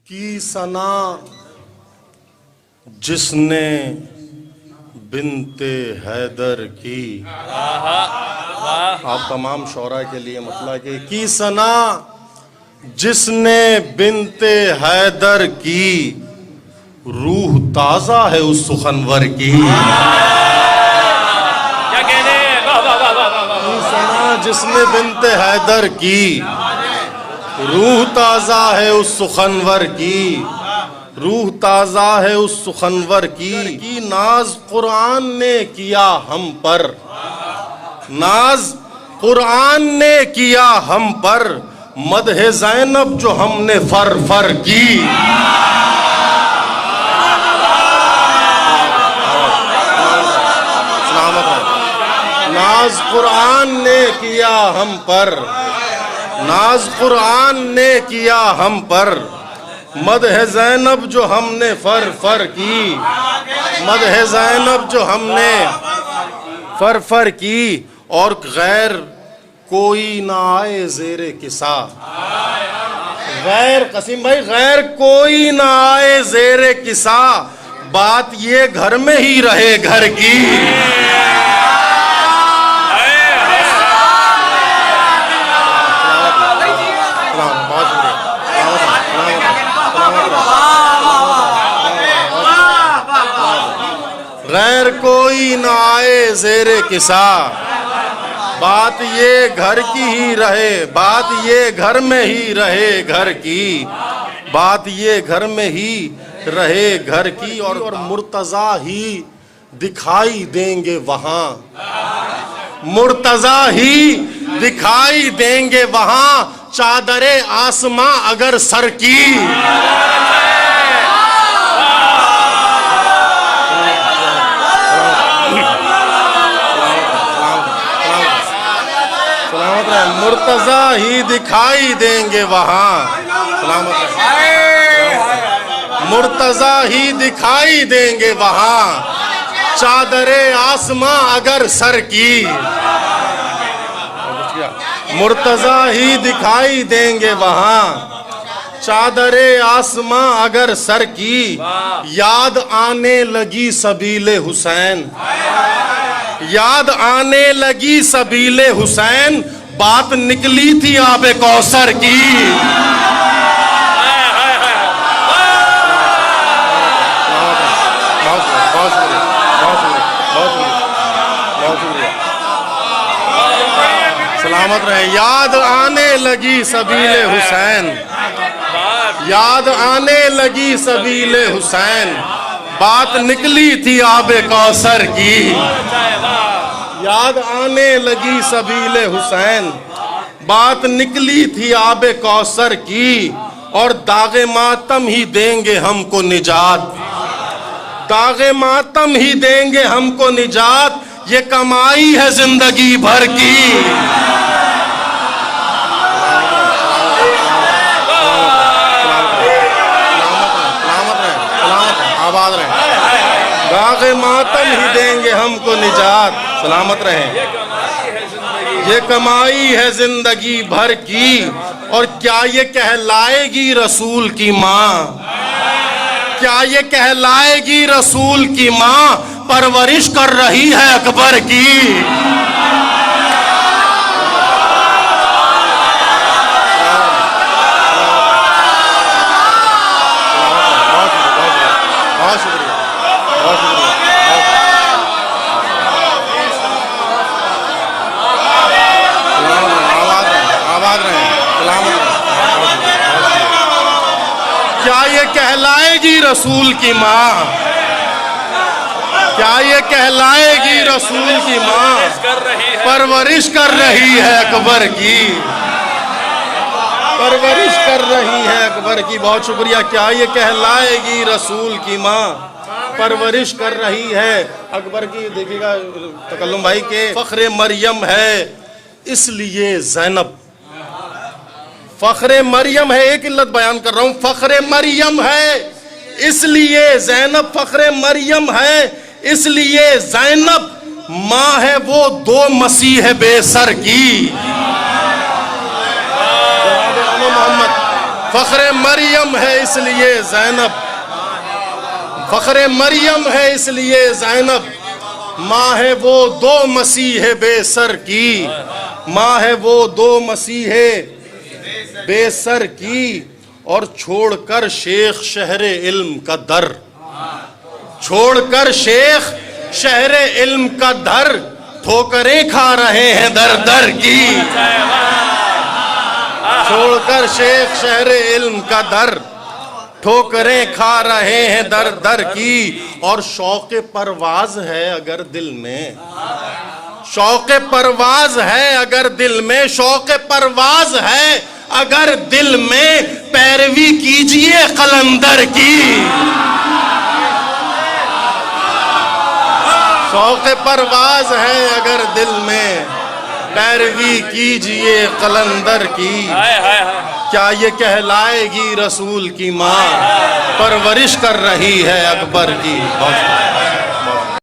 की सना जिसने बिनते हैदर की। आप तमाम शौरा के लिए मतलब की सना जिसने बिनते हैदर की, रूह ताजा है उस सुखनवर की। क्या कहने हैं? वाह वाह वाह वाह वाह। की सना जिसने बिनते हैदर की, रूह ताजा है उस सुखनवर की, रूह ताजा है उस सुखनवर की। नाज कुरान ने किया हम पर, नाज कुरान ने किया हम पर, मदह ज़ैनब जो हमने फर फर की। नाज कुरान ने किया हम पर, नाज कुरान ने किया हम पर, मदह ज़ैनब जो हमने फर फर की, मदह ज़ैनब जो हमने फर फर की। और गैर कोई ना आए ज़ेरे किसा, गैर कसीम भाई गैर कोई ना आए ज़ेरे किसा, बात ये घर में ही रहे घर की। गैर कोई ना आए ज़ेरे किसा, बात ये घर की ही रहे, बात ये घर में ही रहे घर की, बात ये घर में ही रहे घर की। और मुर्तज़ा ही दिखाई देंगे वहाँ, मुर्तज़ा ही दिखाई देंगे वहाँ, चादरे आसमां अगर सर की। मुर्तज़ा ही दिखाई देंगे वहाँ, मुर्तज़ा ही दिखाई देंगे वहाँ, चादरे आसमां अगर सर की। मुर्तज़ा ही दिखाई देंगे वहाँ, चादरे आसमां अगर सर की। याद आने लगी सबीले हुसैन, याद आने लगी सबीले हुसैन, बात निकली थी आबे कौसर की। सलामत रहे। याद आने लगी सबीले हुसैन, याद आने लगी सबीले हुसैन, बात निकली थी आबे कौसर की। याद आने लगी सबीले हुसैन, बात निकली थी आबे कौसर की। और दागे मातम ही देंगे हमको निजात, दागे मातम ही देंगे हमको निजात, ये कमाई है जिंदगी भर की। आबाद रहे। दागे मातम ही देंगे हमको निजात, सलामत रहे। ये कमाई है जिंदगी भर की। और क्या ये कहलाएगी रसूल की माँ, क्या ये कहलाएगी रसूल की माँ, परवरिश कर रही है अकबर की। बहुत शुक्रिया, बहुत शुक्रिया। आबाद रहे, सलामत रहे। क्या ये कहलाएगी रसूल की माँ, क्या ये कहलाएगी रसूल की माँ, परवरिश कर रही है अकबर की, परवरिश कर रही है अकबर की। बहुत शुक्रिया। क्या ये कहलाएगी रसूल की माँ, परवरिश कर रही है अकबर की। देखिएगा तकल्लुम भाई के फख्रे मरियम है इसलिए ज़ैनब, फख्रे मरियम है, एक इल्लत बयान कर रहा हूँ, फख्रे मरियम है इसलिए ज़ैनब, फख्रे मरियम है इसलिए ज़ैनब, माँ है वो दो मसीह बेसर की। मोहम्मद फख्रे मरियम है इसलिए ज़ैनब, फख्रे मरियम है इसलिए ज़ैनब, माँ है वो दो मसीह बेसर की, माँ है वो दो मसीह बेसर की, और छोड़कर शेख शहरे इल्म का दर, छोड़कर शेख शहरे इल्म का दर, ठोकरें खा रहे हैं दर दर की, छोड़कर शेख शहरे इल्म का दर, ठोकरें खा रहे हैं दर दर की। और शौक़ परवाज है अगर दिल में, शौक़ परवाज है अगर दिल में, शौक़ परवाज है अगर दिल में, पैरवी कीजिए कलंदर की, शौक़ परवाज है अगर दिल में, पैरवी कीजिए कलंदर की। क्या ये कहलाएगी रसूल की माँ, परवरिश कर रही है अकबर की।